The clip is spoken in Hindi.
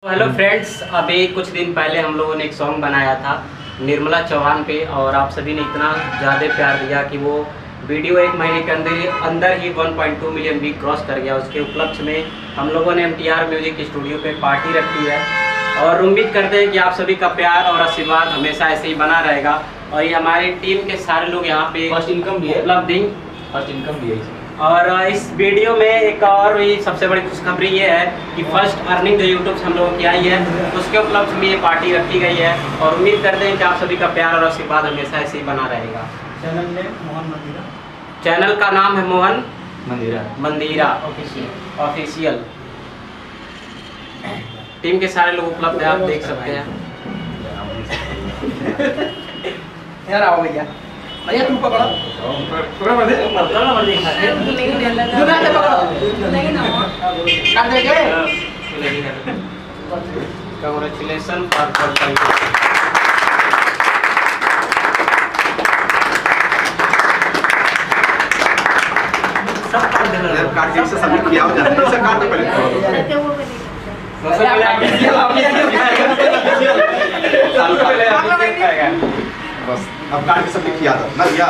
हेलो फ्रेंड्स, अभी कुछ दिन पहले हम लोगों ने एक सॉन्ग बनाया था निर्मला चौहान पे और आप सभी ने इतना ज़्यादा प्यार दिया कि वो वीडियो एक महीने के अंदर ही 1.2 मिलियन व्यू क्रॉस कर गया। उसके उपलक्ष्य में हम लोगों ने MTR म्यूजिक स्टूडियो पे पार्टी रखी है और उम्मीद करते हैं कि आप सभी का प्यार और आशीर्वाद हमेशा ऐसे ही बना रहेगा। और ये हमारी टीम के सारे लोग यहाँ पे फर्स्ट इनकम भी है इसमें। और इस वीडियो में एक और भी सबसे बड़ी खुशखबरी ये है कि फर्स्ट अर्निंग जो यूट्यूब से हम लोगों की आई है उसके उपलक्ष्य में ये पार्टी रखी गई है और उम्मीद करते हैं कि आप सभी का प्यार और आशीर्वाद हमेशा ऐसे ही बना रहेगा। चैनल में मोहन मंदिरा, चैनल का नाम है मोहन मंदिरा ऑफिशियल। टीम के सारे लोग उपलब्ध है, आप देख सकते हैं। यार आओ भैया, भैया तुम पकड़ो, काट देंगे। कांग्रेचुलेसन कार्ड कैसे सबमिट किया हो जाता है, इसे कार्ड पहले बस अब कार्ड सबमिट किया था ना भैया।